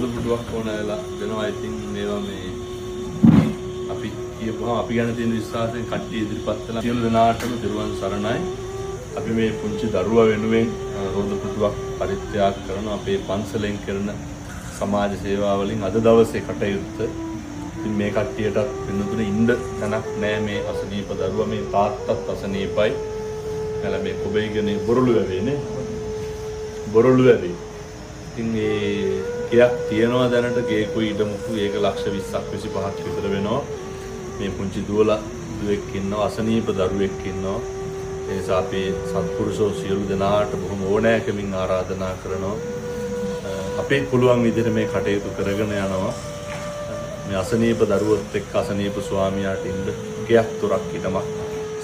රෝද පුටුවක් ඕන වෙලා දෙනවා. ඉතින් මේවා මේ අපි කියපුවා අපි ගැන තියෙන විශ්වාසයෙන් කට්ටිය ඉදිරිපත් කළා. සියලු දෙනාටම දිරුවන් සරණයි. අපි මේ පුංචි දරුවා වෙනුවෙන් රෝද පුටුවක් පරිත්‍යාග කරන අපේ පන්සලෙන් කරන සමාජ සේවාවලින් අද දවසේ කටයුත්ත. ඉතින් මේ කට්ටියට වෙනතුනේ ඉන්න තැනක් නෑ. මේ අසනීප දරුවා මේ තාත්තත් අසනීපයි. එල මේ කොබේගනේ බොරළු වැවේනේ. බොරළු වැවේ. ඉතින් මේ ගයක් තියනවා දැනට ගේකුයි ඉඩමුකු ඒක ලක්ෂ 20ක් 25ක් විතර වෙනවා. මේ පුංචි දුවෙක් ඉන්නවා. අසනීප දරුවෙක් ඉන්නවා. ඒ නිසා අපේ සත්පුරුෂෝ සියලු දෙනාට බොහොම ඕනෑකමින් ආරාධනා කරනවා. අපේ පුළුවන් විදිහට මේ කටයුතු කරගෙන යනවා. මේ අසනීප දරුවොත් එක්ක අසනීප ස්වාමියාට ඉන්න ගයක් තොරක් ඉදමක්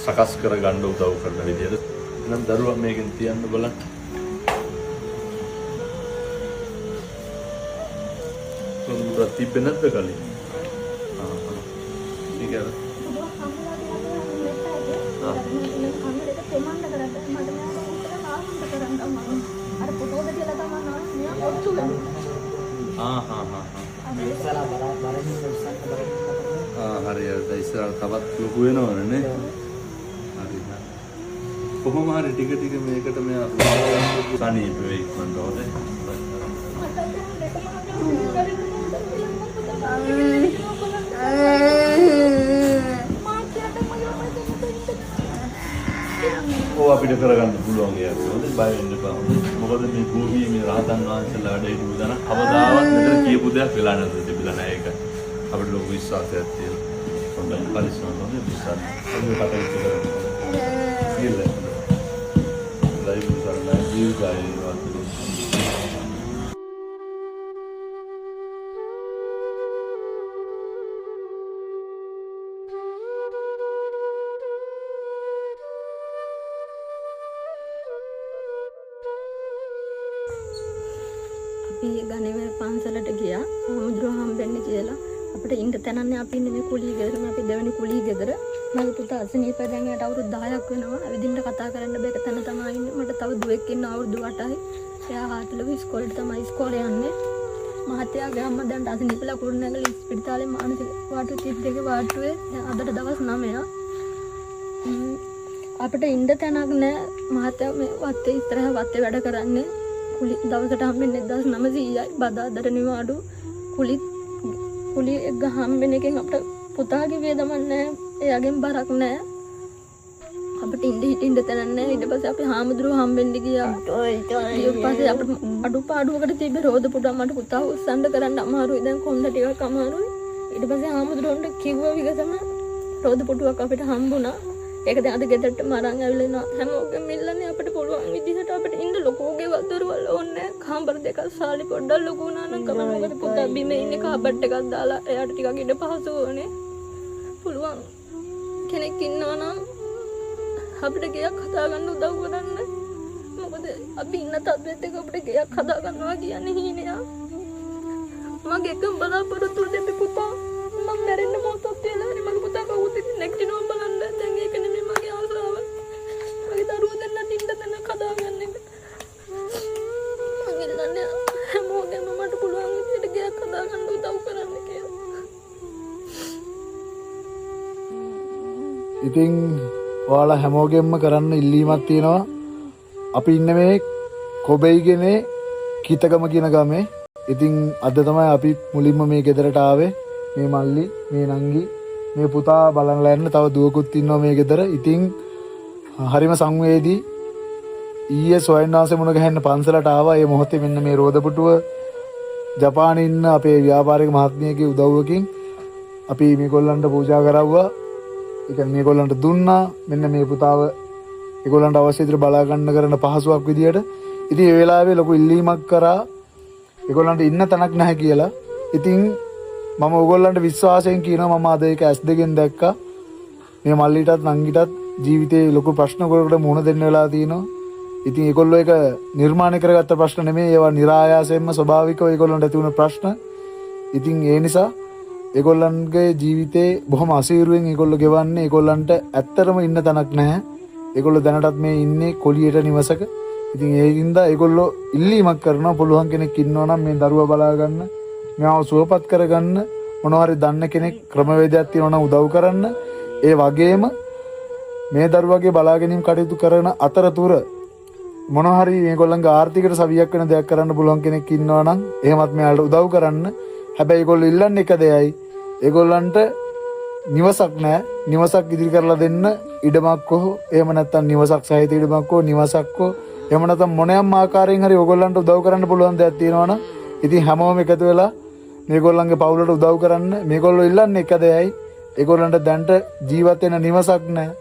සකස් කරගන්න උදව් කරන විදිහට. එහෙනම් දරුවා මේකෙන් තියන්න බලන්න. කොහොමද තිබෙන්නේ නැද්ද කලින්? ठीक है හරියට ඉස්සරහ තවත් ලොකු වෙනවනේ. හරිද? කොහොම හරි ටික ටික මේකට මෙයා සනීප වෙයි ඉක්මනට හොදේ. ඕ අපිට කරගන්න පුළුවන් ඒක. හොඳයි බය වෙන්න එපා. මොකද මේ භූමියේ මේ රහතන් වහන්සේලා වැඩ හිටපු දන කවදාවත් මෙතන කියපු දෙයක් වෙලා නැද්ද තිබිලා නැහැ ඒක. අපිට ලොකු විශ්වාසයක් තියෙනවා. හොඳයි පරිස්සම් හොඳයි විශ්වාස. ඔය කටයුතු කරමු. කියලා. ලයිව් කරලා ජීවිතය වාසිය. අපි ගණේ පන්සලට ගියා. හාමුදුරුවෝ හම්බෙන්න කියලා. අපිට ඉන්න තැනන්නේ අපි ඉන්නේ මේ කුලී ගෙදර. අපි දෙවෙනි කුලී ගෙදර. මගේ පුතා අසනීප දැන් යට අවුරුදු 10ක් වෙනවා. ඇවිදින්න කතා කරන්න බැක තැන තමයි ඉන්නේ. මට තව දුවෙක් ඉන්නවා අවුරුදු 8යි. එයා හාටලුව ඉස්කෝලේට තමයි ඉස්කෝලේ යන්නේ. මහත්තයාගේ අම්මා දැන් අසනීපලා කුරුණෑගල ඉස්පිරිතාලේ මානසික වාට්ටු 32 වාට්ටුවේ අදට දවස් 9ක්. අපිට ඉන්න තැනක් නැහැ. මහත්තයා මේ වත්තේ ඉස්සරහ වත්තේ වැඩ කරන්නේ. දවසට හම්බෙන්නේ 1900යි. බදාදට නිවාඩු කුලි එක හම්බෙන එකෙන් අපිට පුතාගේ වේදමක් නැහැ. එයාගෙන් බරක් නැහැ. අපිට ඉන්න තැනක් නැහැ. ඊට පස්සේ අපි හාමුදුරුවෝ හම්බෙන්න ගියා. ඊට පස්සේ අපිට අඩුපාඩුවකට තිබ්බ රෝද පුටුව මට පුතා උස්සන්න කරන්න අමාරුයි. දැන් කොන්ද ටිකක් අමාරුයි. ඊට පස්සේ හාමුදුරුවන්ට කිව්වා විගසම රෝද පුටුවක් අපිට හම්බුණා. ඒක දැන් අද ගෙදරට මරන් ඇවිල්ලා හැමෝගෙම මිල්ලන්නේ අපිට පුළුවන් විදිහට අපිට ඉන්න ලොකෝගේ වතුරවල ඕනේ කාමර දෙකක් සාලි පොඩ්ඩක් ලොකු වුණා නම් කම මොකද පුතා බිම ඉන්නේ කාබට් එකක් දාලා එයාට ටිකක් ඉඳ පහසු ඕනේ පුළුවන් කෙනෙක් ඉන්නවා නම් අපිට ගයක් හදා ගන්න උදව් කරන්න මොකද අපි ඉන්න තත්ත්වෙත් එක අපිට ගයක් හදා ගන්නවා කියන්නේ හීනයක් මගේ එකම බලාපොරොත්තු දෙන්න පුතා මම මැරෙන්න මොහොතක් තියලා හරි මගේ පුතා කවුරුත් නැගිටිනවා බලන්න දැන් ඒක නෙමෙයි මගේ ආසාව මගේ දරුවෝ දෙන්නට ඉන්න තැනක් හදාගන්න එක මම ඉල්ලන්නේ හැමෝගෙම මට පුළුවන් විදිහට ගයක් හදාගන්න උදව් කරන්න කියලා. ඉතින් ඔයාලා හැමෝගෙම කරන්න ඉල්ලීමක් තියෙනවා. අපි ඉන්නේ මේ කොබෙයිගනේ කීතගම කියන ගමේ. ඉතින් අද තමයි අපි මුලින්ම මේ ගෙදරට ආවේ. මේ මල්ලි, මේ නංගි, මේ පුතා බලන්ලා යන්න තව දුවකුත් ඉන්නවා මේ ගෙදර. ඉතින් හරිම සංවේදී ඊයේ සොයන්නාසේ මුණ ගැහෙන්න පන්සලට ආවා. ඒ මොහොතේ මෙන්න මේ රෝදපුටුව ජපානයේ ඉන්න අපේ ව්‍යාපාරික මහත්මියගේ උදව්වකින් අපි මේගොල්ලන්ට පූජා කරවුවා. ඒ කියන්නේ මේගොල්ලන්ට දුන්නා. මෙන්න මේ පුතාව ඒගොල්ලන්ට අවශ්‍ය විදිහට බලා ගන්න කරන පහසුවක් විදියට. ඉතින් ඒ වෙලාවේ ලොකු ඉල්ලීමක් කරා ඒගොල්ලන්ට ඉන්න තැනක් නැහැ කියලා. ඉතින් මම ඕගොල්ලන්ට විශ්වාසයෙන් කියනවා මම අද ඒක ඇස් දෙකෙන් දැක්කා. මේ මල්ලිටත් නංගිටත් ජීවිතේ ලොකු ප්‍රශ්න වලට මුහුණ දෙන්න වෙලා තියෙනවා. ඉතින් ඒගොල්ලෝ ඒක නිර්මාණය කරගත්ත ප්‍රශ්න නෙමෙයි. ඒවා નિરાයාසයෙන්ම ස්වභාවිකව ඒගොල්ලන්ට ඇති වුණ ප්‍රශ්න. ඉතින් ඒ නිසා ඒගොල්ලන්ගේ ජීවිතේ බොහොම අසීරුවෙන් ඒගොල්ලෝ ගෙවන්නේ. ඒගොල්ලන්ට ඇත්තටම ඉන්න තැනක් නැහැ. ඒගොල්ලෝ දැනටත් මේ ඉන්නේ කොළියට නිවසක. ඉතින් ඒකින්ද ඒගොල්ලෝ ඉල්ලීමක් කරනවා පුළුවන් කෙනෙක් ඉන්නවා නම් මේ දරුවා බලා ගන්න මෙයාව සුවපත් කරගන්න මොනවා හරි දන්න කෙනෙක් ක්‍රමවේදයක් තියෙනවා නම් උදව් කරන්න. ඒ වගේම මේ දරුවගේ බලාගැනීම් කටයුතු කරන අතරතුර මොනවා හරි මේගොල්ලන්ගේ ආර්ථිකට සවියක් වෙන දෙයක් කරන්න පුළුවන් කෙනෙක් ඉන්නවා නම් එහෙමත් මෙයාලට උදව් කරන්න. හැබැයි ඒගොල්ලෝ ඉල්ලන්නේ එක දෙයයි. ඒගොල්ලන්ට නිවසක් නැහැ. නිවසක් ඉදිරි කරලා දෙන්න ඉඩමක් හෝ එහෙම නැත්නම් නිවසක් සහිත ඉඩමක් හෝ නිවසක් හෝ එහෙම නැත්නම් මොනෑම ආකාරයෙන් හරි ඕගොල්ලන්ට උදව් කරන්න පුළුවන් දෙයක් තියෙනවා නම් ඉතින් හැමෝම එකතු වෙලා මේගොල්ලන්ගේ පවුලට උදව් කරන්න. මේගොල්ලෝ ඉල්ලන්නේ එක දෙයයි. ඒගොල්ලන්ට දැන්ට ජීවත් වෙන නිවසක් නැහැ.